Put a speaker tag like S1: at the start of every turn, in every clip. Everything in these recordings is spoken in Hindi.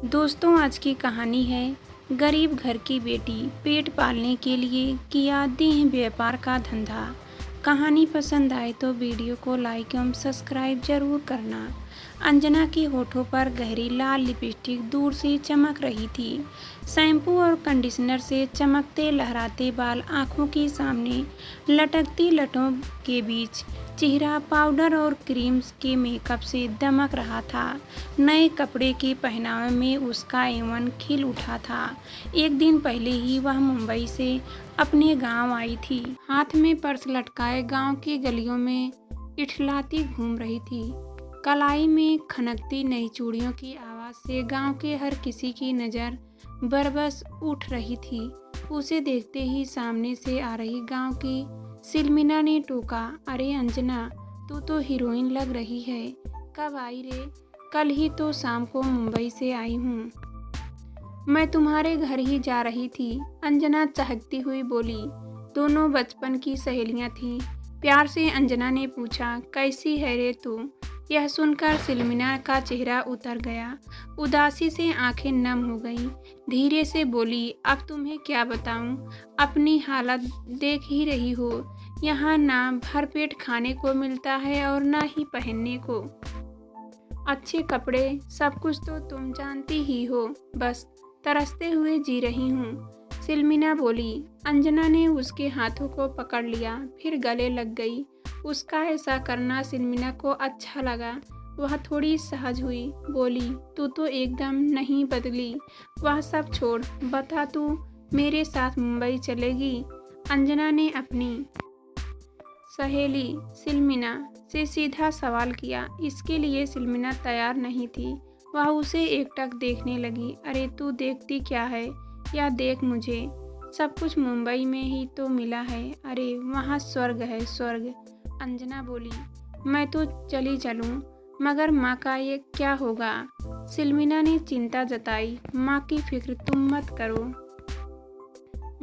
S1: दोस्तों, आज की कहानी है गरीब घर की बेटी पेट पालने के लिए किया देह व्यापार का धंधा। कहानी पसंद आए तो वीडियो को लाइक एवं सब्सक्राइब जरूर करना। अंजना की होठों पर गहरी लाल लिपस्टिक दूर से चमक रही थी। शैम्पू और कंडीशनर से चमकते लहराते बाल आंखों के सामने लटकती लटों के बीच चेहरा पाउडर और क्रीम्स के मेकअप से दमक रहा था। नए कपड़े के पहनावे में उसका यौवन खिल उठा था। एक दिन पहले ही वह मुंबई से अपने गांव आई थी। हाथ में पर्स लटकाए गांव की गलियों में इठलाती घूम रही थी। कलाई में खनकती नई चूड़ियों की आवाज़ से गांव के हर किसी की नज़र बरबस उठ रही थी। उसे देखते ही सामने से आ रही गांव की सिलमिना ने टोका, अरे अंजना, तू तो हीरोइन लग रही है। कब आई रे? कल ही तो शाम को मुंबई से आई हूँ। मैं तुम्हारे घर ही जा रही थी, अंजना चहकती हुई बोली। दोनों बचपन की सहेलियां थीं। प्यार से अंजना ने पूछा, कैसी है रे तू? यह सुनकर सिलमिना का चेहरा उतर गया। उदासी से आंखें नम हो गईं। धीरे से बोली, अब तुम्हें क्या बताऊं? अपनी हालत देख ही रही हो। यहाँ ना भरपेट खाने को मिलता है और ना ही पहनने को। अच्छे कपड़े, सब कुछ तो तुम जानती ही हो। बस तरसते हुए जी रही हूँ, सिलमिना बोली। अंजना ने उसके हाथों को पकड़ लिया, फिर गले लग गई। उसका ऐसा करना सिलमिना को अच्छा लगा। वह थोड़ी सहज हुई, बोली, तू तो एकदम नहीं बदली। वह सब छोड़, बता, तू मेरे साथ मुंबई चलेगी? अंजना ने अपनी सहेली सिलमिना से सीधा सवाल किया। इसके लिए सिलमिना तैयार नहीं थी। वह उसे एकटक देखने लगी। अरे तू देखती क्या है? या देख मुझे, सब कुछ मुंबई में ही तो मिला है। अरे वहाँ स्वर्ग है, स्वर्ग। अंजना बोली, मैं तो चली चलूँ, मगर माँ का ये क्या होगा? सिलमिना ने चिंता जताई। माँ की फिक्र तुम मत करो,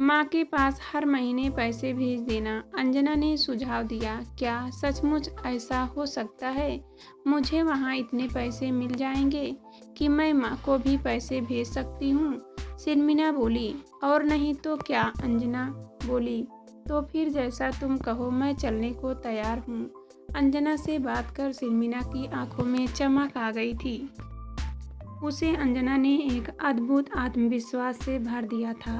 S1: माँ के पास हर महीने पैसे भेज देना, अंजना ने सुझाव दिया। क्या सचमुच ऐसा हो सकता है? मुझे वहाँ इतने पैसे मिल जाएंगे कि मैं माँ को भी पैसे भेज सकती हूँ, सिलमिना बोली। और नहीं तो क्या, अंजना बोली। तो फिर जैसा तुम कहो, मैं चलने को तैयार हूँ। अंजना से बात कर सिलमिना की आंखों में चमक आ गई थी। उसे अंजना ने एक अद्भुत आत्मविश्वास से भर दिया था।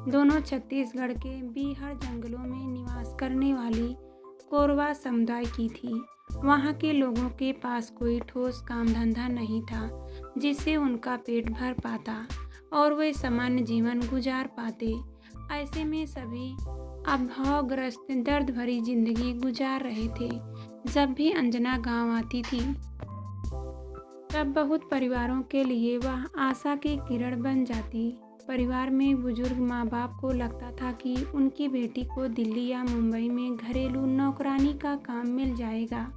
S1: दोनों छत्तीसगढ़ के बीहड़ जंगलों में निवास करने वाली कोरवा समुदाय की थी। वहाँ के लोगों के पास कोई ठोस काम धंधा नहीं था जिससे उनका पेट भर पाता और वे सामान्य जीवन गुजार पाते। ऐसे में सभी अभावग्रस्त दर्द भरी जिंदगी गुजार रहे थे। जब भी अंजना गांव आती थी तब बहुत परिवारों के लिए वह आशा की किरण बन जाती। परिवार में बुजुर्ग माँ बाप को लगता था कि उनकी बेटी को दिल्ली या मुंबई में घरेलू नौकरानी का काम मिल जाएगा।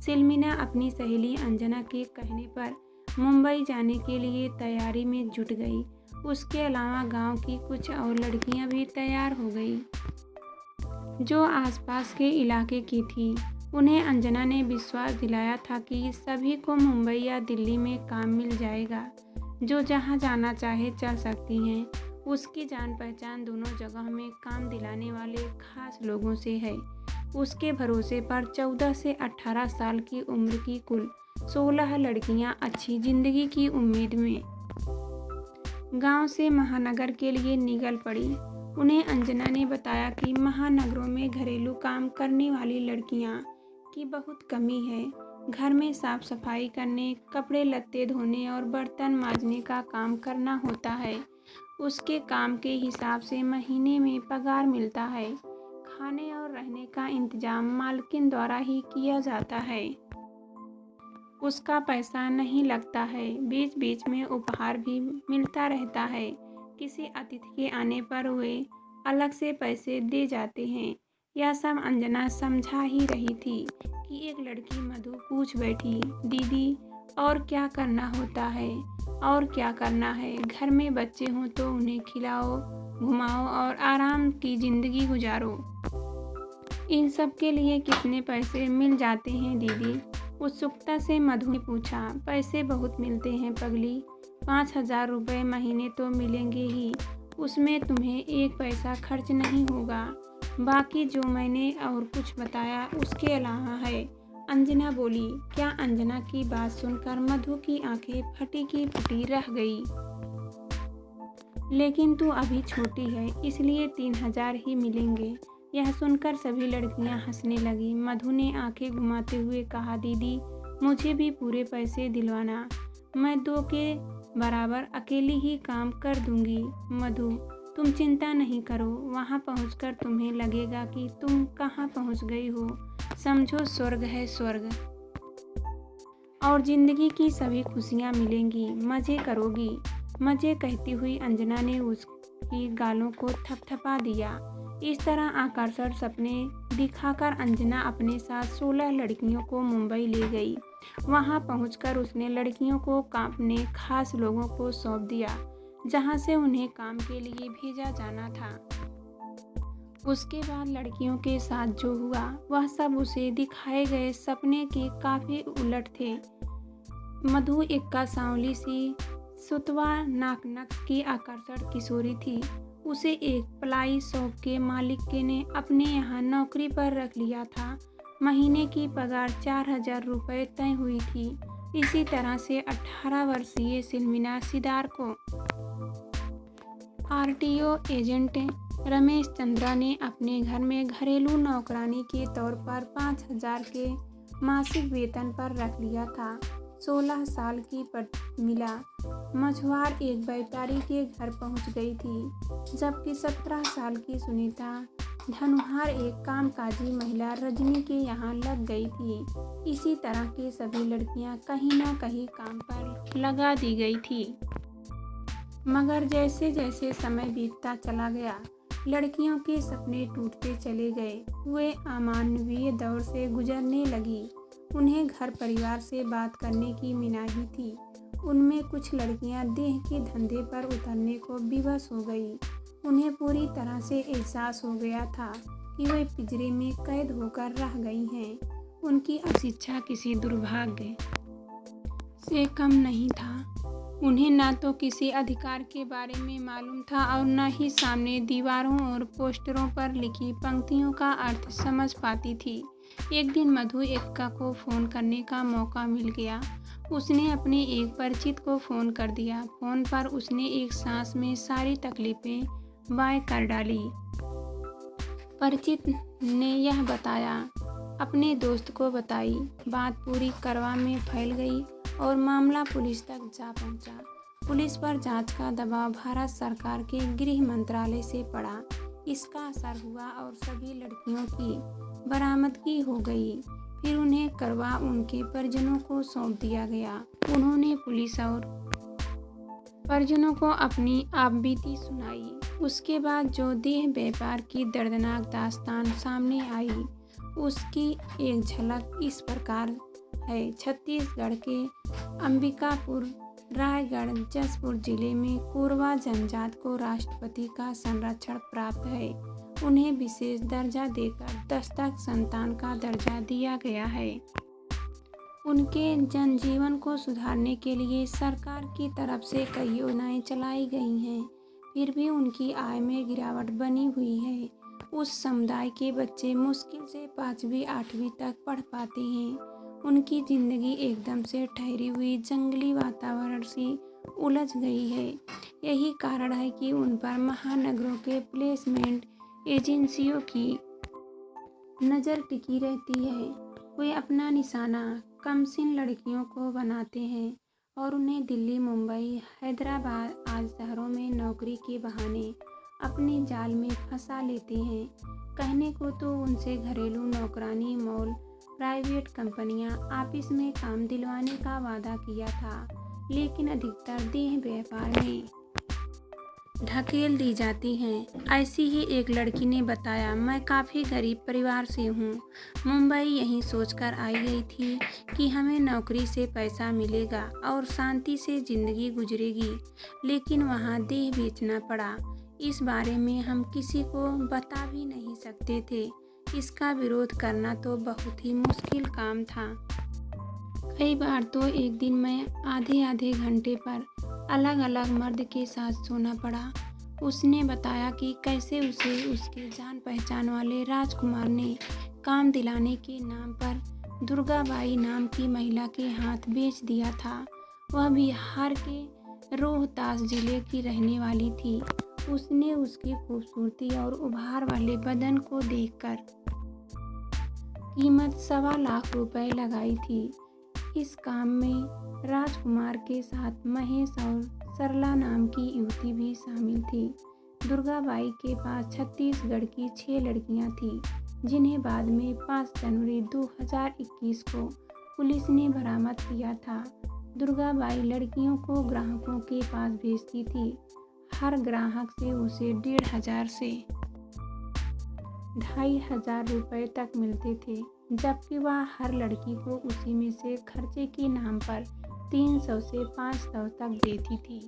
S1: सिलमिना अपनी सहेली अंजना के कहने पर मुंबई जाने के लिए तैयारी में जुट गई। उसके अलावा गांव की कुछ और लड़कियां भी तैयार हो गई जो आसपास के इलाके की थी। उन्हें अंजना ने विश्वास दिलाया था कि सभी को मुंबई या दिल्ली में काम मिल जाएगा। जो जहां जाना चाहे चल सकती हैं। उसकी जान पहचान दोनों जगह में काम दिलाने वाले खास लोगों से है। उसके भरोसे पर 14 से 18 साल की उम्र की कुल 16 लड़कियां अच्छी जिंदगी की उम्मीद में गांव से महानगर के लिए निकल पड़ी। उन्हें अंजना ने बताया कि महानगरों में घरेलू काम करने वाली लड़कियां की बहुत कमी है। घर में साफ सफाई करने, कपड़े लत्ते धोने और बर्तन मांजने का काम करना होता है। उसके काम के हिसाब से महीने में पगार मिलता है। खाने और रहने का इंतजाम मालकिन द्वारा ही किया जाता है। उसका पैसा नहीं लगता है। बीच बीच में उपहार भी मिलता रहता है। किसी अतिथि के आने पर वे अलग से पैसे दे जाते हैं। यह सब अंजना समझा ही रही थी कि एक लड़की मधु पूछ बैठी, दीदी और क्या करना होता है? और क्या करना है? घर में बच्चे हों तो उन्हें खिलाओ, घुमाओ और आराम की जिंदगी गुजारो। इन सब के लिए कितने पैसे मिल जाते हैं दीदी? उत्सुकता से मधु ने पूछा। पैसे बहुत मिलते हैं पगली, 5,000 रुपये महीने तो मिलेंगे ही, उसमें तुम्हें एक पैसा खर्च नहीं होगा। बाकी जो मैंने और कुछ बताया उसके अलावा है। अंजना बोली। क्या अंजना की बात सुनकर मधु की आंखें फटी की फटी रह गई। लेकिन तू अभी छोटी है, इसलिए 3,000 ही मिलेंगे। यह सुनकर सभी लड़कियां हंसने लगी। मधु ने आंखें घुमाते हुए कहा, दीदी मुझे भी पूरे पैसे दिलवाना, मैं 2 के बराबर अकेली ही काम कर दूंगी। मधु तुम चिंता नहीं करो, वहाँ पहुँचकर तुम्हें लगेगा कि तुम कहाँ पहुँच गई हो। समझो स्वर्ग है स्वर्ग, और जिंदगी की सभी खुशियाँ मिलेंगी, मज़े करोगी। मज़े कहती हुई अंजना ने उसकी गालों को थपथपा दिया। इस तरह आकर्षक सपने दिखाकर अंजना अपने साथ 16 लड़कियों को मुंबई ले गई। वहां पहुंचकर उसने लड़कियों को अपने खास लोगों को सौंप दिया, जहां से उन्हें काम के लिए भेजा जाना था। उसके बाद लड़कियों के साथ जो हुआ वह सब उसे दिखाए गए सपने के काफ़ी उलट थे। मधु इक्का सांवली सी सुतवा नाक की आकर्षक किशोरी थी। उसे एक प्लाई शॉप के मालिक ने अपने यहाँ नौकरी पर रख लिया था। महीने की पगार 4,000 रुपये तय हुई थी। इसी तरह से 18 वर्षीय सिलमिना सिदार को आरटीओ एजेंट रमेश चंद्रा ने अपने घर में घरेलू नौकरानी के तौर पर 5,000 के मासिक वेतन पर रख लिया था। 16 साल की मिला मझवार एक व्यापारी के घर पहुंच गई थी, जबकि 17 साल की सुनीता धनुहार एक कामकाजी महिला रजनी के यहाँ लग गई थी। इसी तरह के सभी लड़कियां कहीं ना कहीं काम पर लगा दी गई थी। मगर जैसे जैसे समय बीतता चला गया, लड़कियों के सपने टूटते चले गए। वे अमानवीय दौर से गुजरने लगी। उन्हें घर परिवार से बात करने की मनाही थी। उनमें कुछ लड़कियां देह के धंधे पर उतरने को विवश हो गई। उन्हें पूरी तरह से एहसास हो गया था कि वे पिंजरे में कैद होकर रह गई हैं। उनकी अशिक्षा किसी दुर्भाग्य से कम नहीं था। उन्हें न तो किसी अधिकार के बारे में मालूम था और न ही सामने दीवारों और पोस्टरों पर लिखी पंक्तियों का अर्थ समझ पाती थी। एक दिन मधु एक्का को फ़ोन करने का मौका मिल गया। उसने अपने एक परिचित को फ़ोन कर दिया। फ़ोन पर उसने एक सांस में सारी तकलीफ़ें बाय कर डाली। परिचित ने यह बताया, अपने दोस्त को बताई। बात पूरी करवा में फैल गई और मामला पुलिस तक जा पहुंचा। पुलिस पर जांच का दबाव भारत सरकार के गृह मंत्रालय से पड़ा। इसका असर हुआ और सभी लड़कियों की बरामदगी हो गई। फिर उन्हें करवा उनके परिजनों को सौंप दिया गया। उन्होंने पुलिस और परिजनों को अपनी आपबीती सुनाई। उसके बाद जो देह व्यापार की दर्दनाक दास्तान सामने आई, उसकी एक झलक इस प्रकार है। छत्तीसगढ़ के अंबिकापुर, रायगढ़, जसपुर जिले में कोरवा जनजात को राष्ट्रपति का संरक्षण प्राप्त है। उन्हें विशेष दर्जा देकर दत्तक संतान का दर्जा दिया गया है। उनके जनजीवन को सुधारने के लिए सरकार की तरफ से कई योजनाएं चलाई गई हैं। फिर भी उनकी आय में गिरावट बनी हुई है। उस समुदाय के बच्चे मुश्किल से 5वीं 8वीं तक पढ़ पाते हैं। उनकी जिंदगी एकदम से ठहरी हुई जंगली वातावरण से उलझ गई है। यही कारण है कि उन पर महानगरों के प्लेसमेंट एजेंसियों की नज़र टिकी रहती है। वे अपना निशाना कमसिन लड़कियों को बनाते हैं और उन्हें दिल्ली, मुंबई, हैदराबाद आदि शहरों में नौकरी के बहाने अपने जाल में फंसा लेते हैं। कहने को तो उनसे घरेलू नौकरानी, मॉल, प्राइवेट कंपनियां, ऑफिस में काम दिलवाने का वादा किया था, लेकिन अधिकतर देह व्यापार में ढकेल दी जाती हैं। ऐसी ही एक लड़की ने बताया, मैं काफ़ी गरीब परिवार से हूँ। मुंबई यही सोचकर आई गई थी कि हमें नौकरी से पैसा मिलेगा और शांति से ज़िंदगी गुजरेगी, लेकिन वहाँ देह बेचना पड़ा। इस बारे में हम किसी को बता भी नहीं सकते थे। इसका विरोध करना तो बहुत ही मुश्किल काम था। कई बार तो एक दिन में आधे आधे घंटे पर अलग अलग मर्द के साथ सोना पड़ा। उसने बताया कि कैसे उसे उसके जान पहचान वाले राजकुमार ने काम दिलाने के नाम पर दुर्गाबाई नाम की महिला के हाथ बेच दिया था। वह बिहार के रोहतास जिले की रहने वाली थी। उसने उसकी खूबसूरती और उभार वाले बदन को देखकर कीमत 1.25 रुपए लगाई थी। इस काम में राजकुमार के साथ महेश और सरला नाम की युवती भी शामिल थी। दुर्गाबाई के पास छत्तीसगढ़ की 6 लड़कियां थीं, जिन्हें बाद में 5 जनवरी 2021 को पुलिस ने बरामद किया था। दुर्गाबाई लड़कियों को ग्राहकों के पास भेजती थी। हर ग्राहक से उसे 1,500 से 2,500 रुपये तक मिलते थे, जबकि वह हर लड़की को उसी में से खर्चे के नाम पर 300 से 500 तक देती थी।